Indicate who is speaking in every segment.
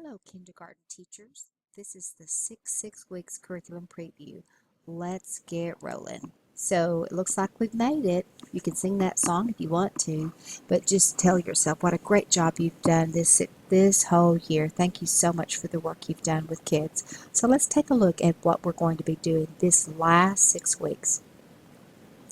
Speaker 1: Hello, kindergarten teachers. This is the six weeks curriculum preview. Let's get rolling. So it looks like we've made it. You can sing that song if you want to, but just tell yourself what a great job you've done this whole year. Thank you so much for the work you've done with kids. So let's take a look at what we're going to be doing this last 6 weeks,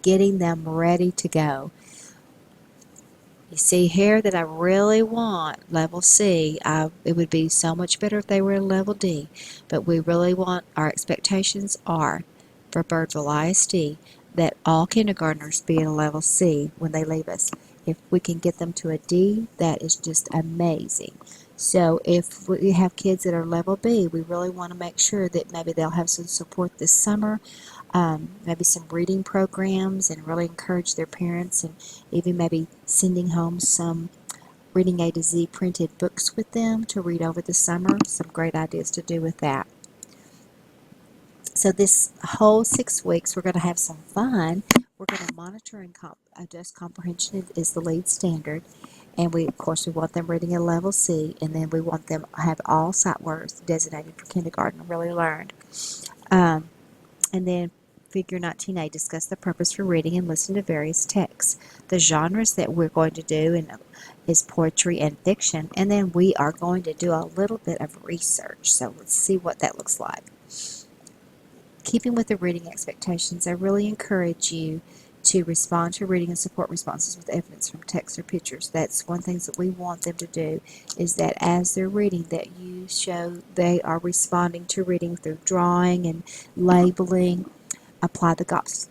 Speaker 1: getting them ready to go. You see here that I really want level C. It would be so much better if they were level D, but we really want, our expectations are for Birdville ISD that all kindergartners be in a level C when they leave us. If we can get them to a D, that is just amazing. So if we have kids that are level B, we really want to make sure that maybe they'll have some support this summer, maybe some reading programs, and really encourage their parents, and even maybe sending home some reading A to Z printed books with them to read over the summer. Some great ideas to do with that. So this whole 6 weeks, we're going to have some fun. We're going to monitor and adjust comprehension is the lead standard. And we, of course, we want them reading at level C, and then we want them to have all sight words designated for kindergarten really learned. And then Figure 19A, discuss the purpose for reading and listen to various texts. The genres that we're going to do is poetry and fiction, and then we are going to do a little bit of research. So let's see what that looks like. Keeping with the reading expectations, I really encourage you to respond to reading and support responses with evidence from text or pictures. That's one thing that we want them to do, is that as they're reading, that you show they are responding to reading through drawing and labeling. Apply the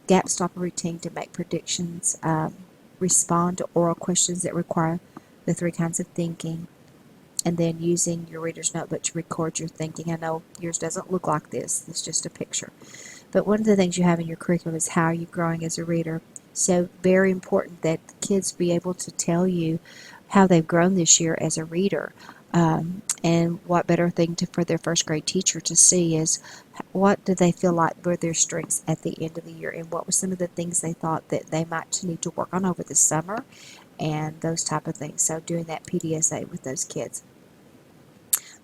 Speaker 1: gap stopper routine to make predictions. Respond to oral questions that require the 3 kinds of thinking, and then using your reader's notebook to record your thinking. I know yours doesn't look like this. It's just a picture. But one of the things you have in your curriculum is how are you growing as a reader. So very important that kids be able to tell you how they've grown this year as a reader. And what better thing for their first grade teacher to see is what do they feel like were their strengths at the end of the year, and what were some of the things they thought that they might need to work on over the summer, and those type of things. So doing that PDSA with those kids.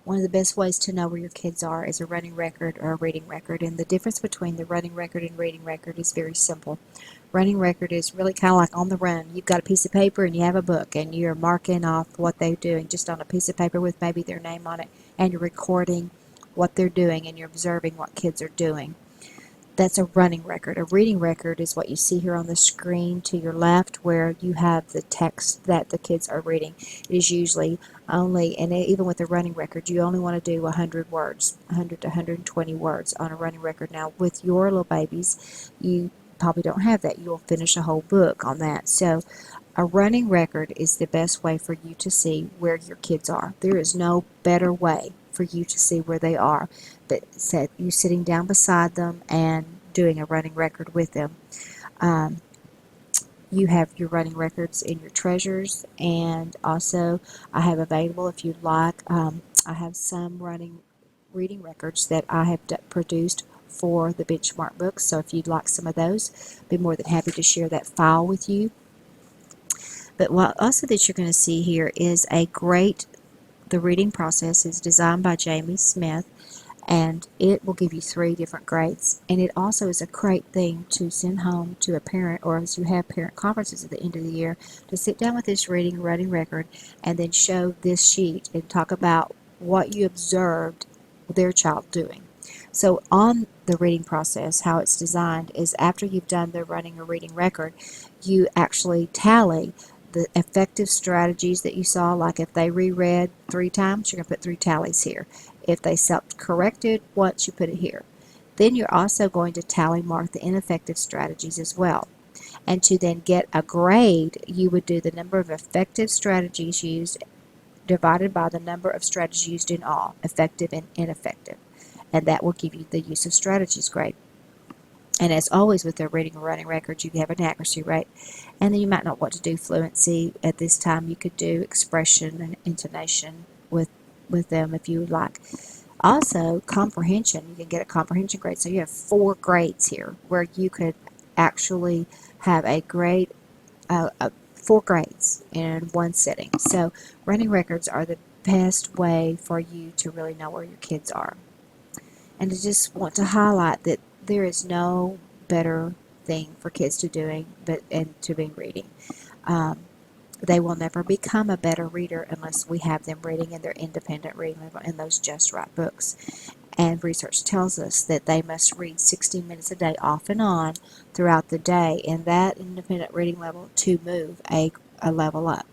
Speaker 1: One of the best ways to know where your kids are is a running record or a reading record, and the difference between the running record and reading record is very simple. Running record is really kind of like on the run. You've got a piece of paper and you have a book, and you're marking off what they're doing just on a piece of paper with maybe their name on it, and you're recording what they're doing, and you're observing what kids are doing. That's a running record. A reading record is what you see here on the screen to your left, where you have the text that the kids are reading. It is usually only, and even with a running record, you only want to do 100 words, 100 to 120 words on a running record. Now, with your little babies, you probably don't have that. You'll finish a whole book on that. So a running record is the best way for you to see where your kids are. There is no better way for you to see where they are, but you sitting down beside them and doing a running record with them. Um, you have your running records in your treasures, and also I have available, if you'd like, I have some reading records that I have produced for the benchmark books. So if you'd like some of those, I'd be more than happy to share that file with you. But what also that you're going to see here is the reading process is designed by Jamie Smith, and it will give you 3 different grades. And it also is a great thing to send home to a parent, or as you have parent conferences at the end of the year, to sit down with this reading record and then show this sheet and talk about what you observed their child doing. So on the reading process, how it's designed is after you've done the running or reading record, you actually tally the effective strategies that you saw. Like if they reread 3 times, you're going to put 3 tallies here. If they self-corrected once, you put it here. Then you're also going to tally mark the ineffective strategies as well. And to then get a grade, you would do the number of effective strategies used divided by the number of strategies used in all, effective and ineffective. And that will give you the use of strategies grade. And as always with their reading and writing records, you have an accuracy rate. And then you might not want to do fluency at this time. You could do expression and intonation with them if you would like. Also, comprehension, you can get a comprehension grade. So you have 4 grades here where you could actually have a grade, 4 grades in one sitting. So running records are the best way for you to really know where your kids are. And I just want to highlight that there is no better thing for kids to doing but and to be reading. Um, they will never become a better reader unless we have them reading in their independent reading level in those just right books. And research tells us that they must read 60 minutes a day off and on throughout the day in that independent reading level to move a level up.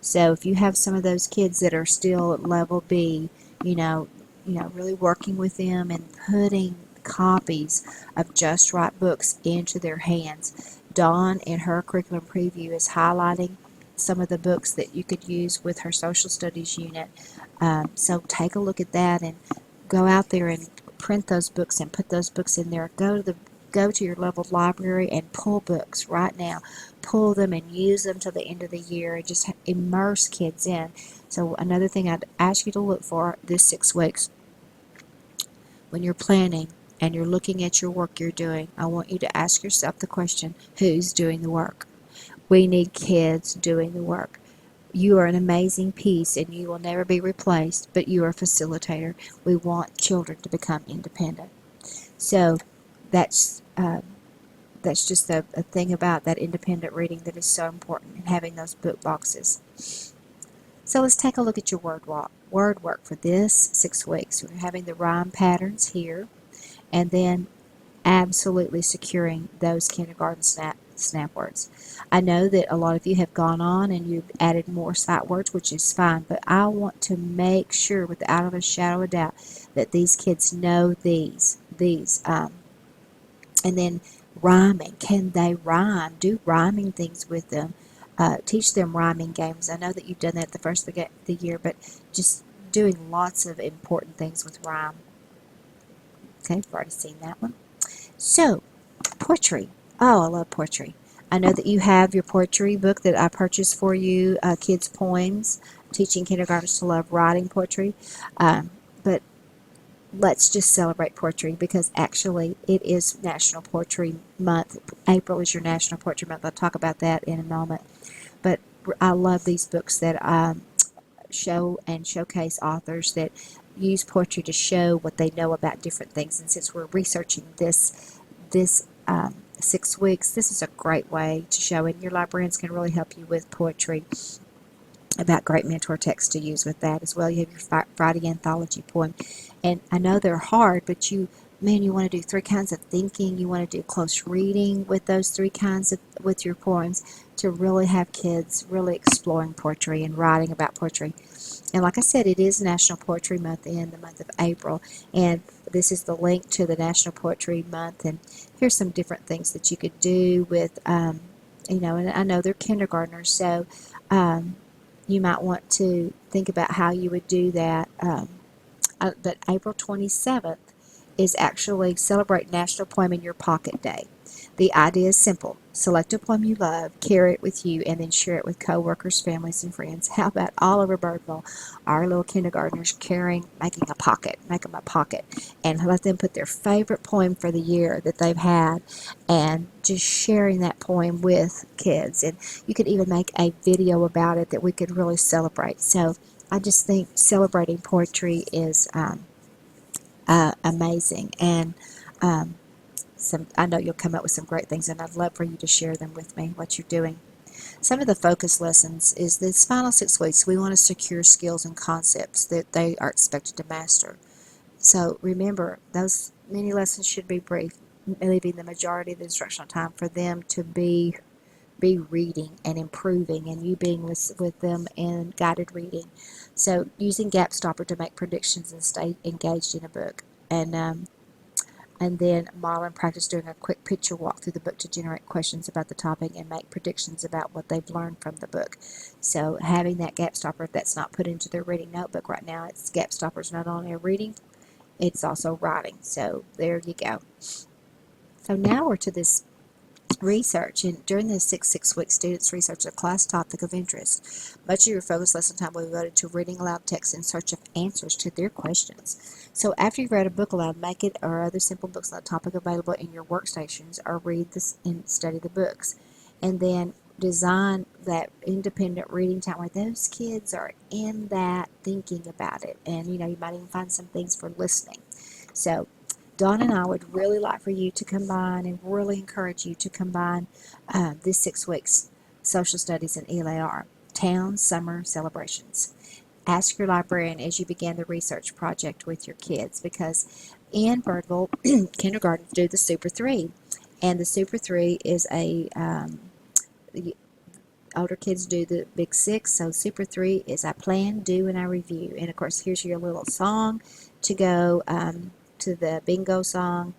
Speaker 1: So if you have some of those kids that are still at level B, you know, really working with them and putting copies of just right books into their hands. Dawn in her curriculum preview is highlighting some of the books that you could use with her social studies unit. So take a look at that and go out there and print those books and put those books in there. Go to your local library and pull books right now. Pull them and use them till the end of the year and just immerse kids in. So another thing I'd ask you to look for this 6 weeks when you're planning and you're looking at your work you're doing, I want you to ask yourself the question, who's doing the work? We need kids doing the work. You are an amazing piece and you will never be replaced, but you are a facilitator. We want children to become independent. So that's just a thing about that independent reading that is so important and having those book boxes. So let's take a look at your word work for this 6 weeks. We're having the rhyme patterns here, and then absolutely securing those kindergarten snap words. I know that a lot of you have gone on and you've added more sight words, which is fine, but I want to make sure without a shadow of doubt that these kids know these and then rhyming. Can they rhyme? Do rhyming things with them. Teach them rhyming games. I know that you've done that the first of the year, but just doing lots of important things with rhyme. Okay, we've already seen that one. So, poetry. Oh, I love poetry. I know that you have your poetry book that I purchased for you, Kids Poems, teaching kindergartners to love writing poetry. But let's just celebrate poetry because actually it is National Poetry Month. April is your National Poetry Month. I'll talk about that in a moment. But I love these books that show and showcase authors that use poetry to show what they know about different things. And since we're researching this 6 weeks, this is a great way to show. And your librarians can really help you with poetry about great mentor texts to use with that as well. You have your Friday anthology poem, and I know they're hard, but you want to do 3 kinds of thinking. You want to do close reading with those 3 kinds of with your poems to really have kids really exploring poetry and writing about poetry. And like I said, it is National Poetry Month in the month of April, and this is the link to the National Poetry Month. And here's some different things that you could do with, and I know they're kindergartners, so you might want to think about how you would do that. But April 27th is actually Celebrate National Poem in Your Pocket Day. The idea is simple. Select a poem you love, carry it with you, and then share it with coworkers, families, and friends. How about all over Birdville, our little kindergartners making a pocket, make them a pocket, and let them put their favorite poem for the year that they've had, and just sharing that poem with kids. And you could even make a video about it that we could really celebrate. So I just think celebrating poetry is amazing, and I know you'll come up with some great things, and I'd love for you to share them with me, what you're doing. Some of the focus lessons is this final 6 weeks, we want to secure skills and concepts that they are expected to master. So remember, those many lessons should be brief, leaving the majority of the instructional time for them to be reading and improving, and you being with them in guided reading. So using Gap Stopper to make predictions and stay engaged in a book. And then model and practice doing a quick picture walk through the book to generate questions about the topic and make predictions about what they've learned from the book. So having that gap stopper, if that's not put into their reading notebook right now, it's gap stoppers not only reading, it's also writing. So there you go. So now we're to this research, and during the 6 week students research a class topic of interest. Much of your focus lesson time will be devoted to reading aloud text in search of answers to their questions. So after you've read a book aloud, make it or other simple books on the topic available in your workstations, or read this and study the books. And then design that independent reading time where those kids are in that thinking about it. And, you might even find some things for listening. So, Dawn and I would really like for you to combine and really encourage you to combine this 6 weeks social studies and ELAR, town summer celebrations. Ask your librarian as you begin the research project with your kids, because in Birdville, kindergartens do the Super 3. And the Super 3 is the older kids do the Big 6. So Super 3 is I plan, do, and I review. And of course, here's your little song to go to the bingo song.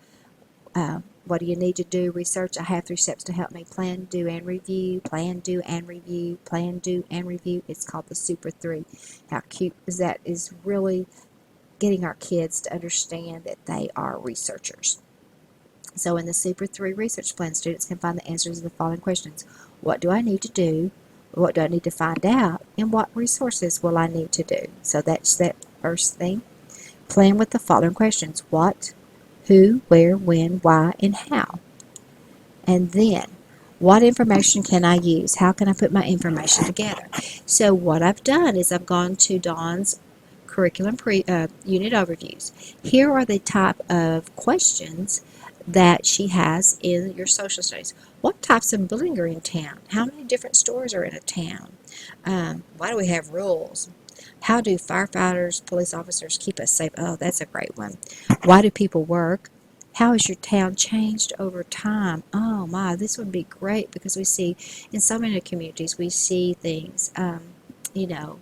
Speaker 1: What do you need to do? Research. I have 3 steps to help me plan, do, and review. Plan, do, and review. Plan, do, and review. It's called the Super 3. How cute is that? Is really getting our kids to understand that they are researchers. So in the Super 3 research plan, students can find the answers to the following questions. What do I need to do? What do I need to find out? And what resources will I need to do? So that's that first thing. Plan with the following questions. What, who, where, when, why, and how. And then, what information can I use? How can I put my information together? So what I've done is I've gone to Dawn's curriculum unit overviews. Here are the type of questions that she has in your social studies. What types of buildings are in town? How many different stores are in a town? Why do we have rules? How do firefighters, police officers keep us safe? Oh, that's a great one. Why do people work? How has your town changed over time? Oh my, this would be great because we see in so many communities, we see things, you know,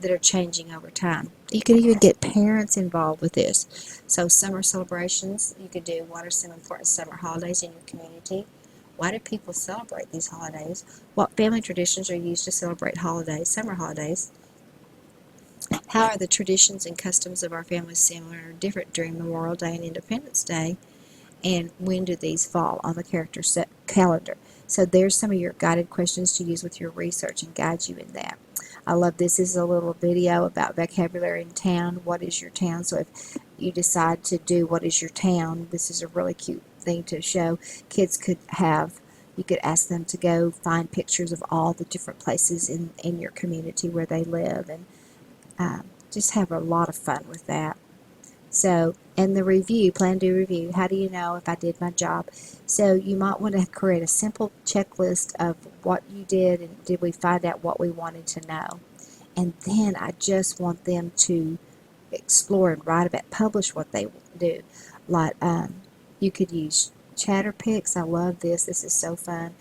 Speaker 1: that are changing over time. You could even get parents involved with this. So summer celebrations, you could do what are some important summer holidays in your community? Why do people celebrate these holidays? What family traditions are used to celebrate holidays, summer holidays? How are the traditions and customs of our families similar or different during Memorial Day and Independence Day? And when do these fall on the character set calendar? So there's some of your guided questions to use with your research and guide you in that. I love this. This is a little video about vocabulary in town. What is your town? So if you decide to do what is your town, this is a really cute thing to show. Kids could have, you could ask them to go find pictures of all the different places in your community where they live, and just have a lot of fun with that. So, and the review, plan, do, review. How do you know if I did my job? So you might want to create a simple checklist of what you did and did we find out what we wanted to know. And then I just want them to explore and write about, publish what they do. Like you could use Chatterpix. I love this. This is so fun.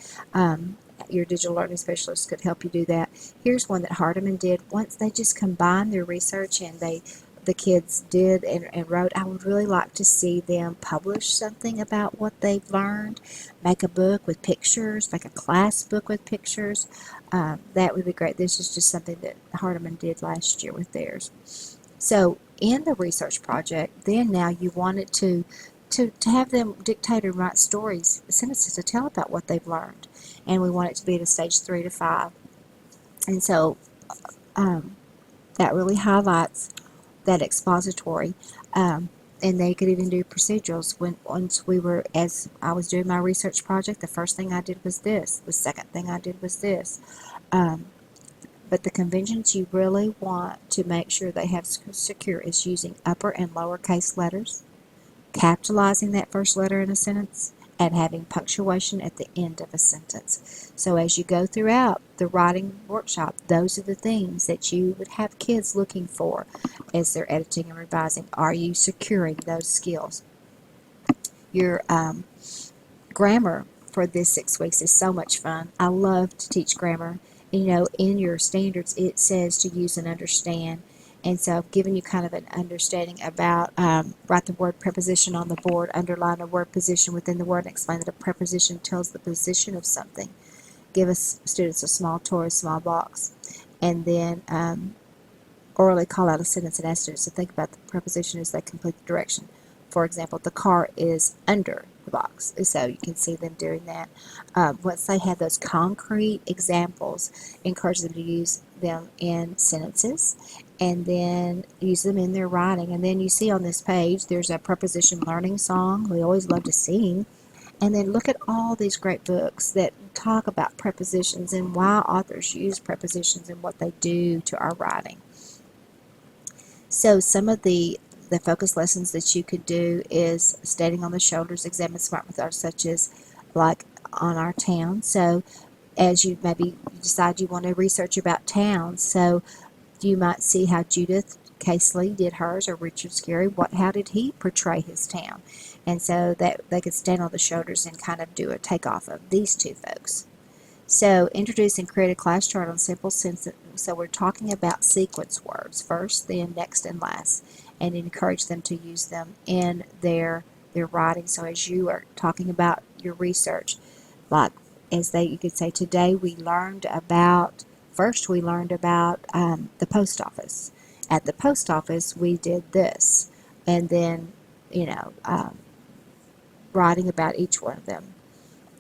Speaker 1: Your digital learning specialist could help you do that. Here's one that Hardeman did. Once they just combined their research and the kids did and wrote, I would really like to see them publish something about what they've learned. Make a book with pictures, make a class book with pictures. That would be great. This is just something that Hardeman did last year with theirs. So in the research project, then now you wanted to have them dictate and write stories, sentences to tell about what they've learned. And we want it to be at a stage 3 to 5. And so that really highlights that expository. And they could even do procedurals. Once we were, as I was doing my research project, the first thing I did was this. The second thing I did was this. But the conventions you really want to make sure they have secure is using upper and lowercase letters, capitalizing that first letter in a sentence, and having punctuation at the end of a sentence. So as you go throughout the writing workshop, those are the things that you would have kids looking for as they're editing and revising. Are you securing those skills? Your grammar for this 6 weeks is so much fun. I love to teach grammar. In your standards, it says to use and understand. And so I've given you kind of an understanding about, write the word preposition on the board, underline a word position within the word, and explain that a preposition tells the position of something. Give us students a small toy, a small box, and then orally call out a sentence and ask students to think about the preposition as they complete the direction. For example, the car is under the box. So you can see them doing that. Once they have those concrete examples, encourage them to use them in sentences and then use them in their writing. And then you see on this page, there's a preposition learning song. We always love to sing. And then look at all these great books that talk about prepositions and why authors use prepositions and what they do to our writing. So some of the focus lessons that you could do is standing on the shoulders, examine smart methods such as like on our town. So as you maybe decide you want to research about towns, so you might see how Judith Casely did hers, or Richard Scarry. How did he portray his town? And so that they could stand on the shoulders and kind of do a takeoff of these two folks. So introduce and create a class chart on simple sentences. So we're talking about sequence words, first, then, next, and last, and encourage them to use them in their writing. So as you are talking about your research, like you could say, today we learned about, first we learned about the post office. At the post office we did this, and then, you know, writing about each one of them.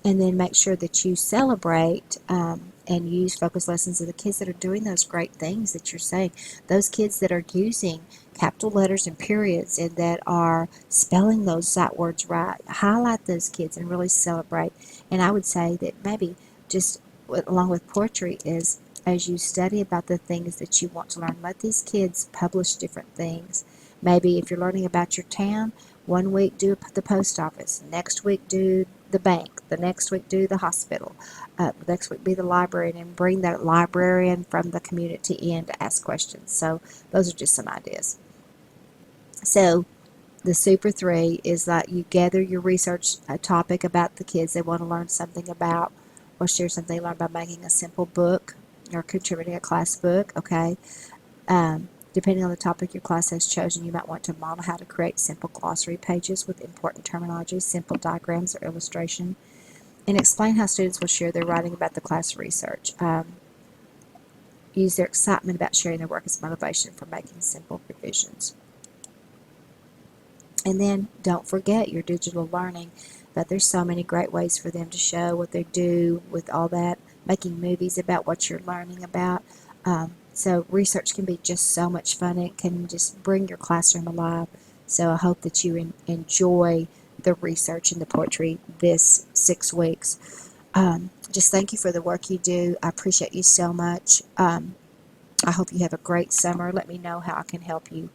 Speaker 1: And then make sure that you celebrate and use focus lessons of the kids that are doing those great things that you're saying. Those kids that are using capital letters and periods and that are spelling those sight words right. Highlight those kids and really celebrate. And I would say that maybe just along with poetry is, as you study about the things that you want to learn, let these kids publish different things. Maybe if you're learning about your town, one week do the post office, next week do the bank, the next week do the hospital, next week be the librarian, and bring that librarian from the community in to ask questions. So those are just some ideas. So the Super 3 is that you gather your research topic about the kids they want to learn something about, or share something they learned by making a simple book or contributing a class book, okay? Depending on the topic your class has chosen, you might want to model how to create simple glossary pages with important terminology, simple diagrams or illustration, and explain how students will share their writing about the class research. Use their excitement about sharing their work as motivation for making simple revisions. And then don't forget your digital learning, but there's so many great ways for them to show what they do with all that, making movies about what you're learning about. So research can be just so much fun. It can just bring your classroom alive. So I hope that you enjoy the research and the poetry this 6 weeks. Just thank you for the work you do. I appreciate you so much. I hope you have a great summer. Let me know how I can help you.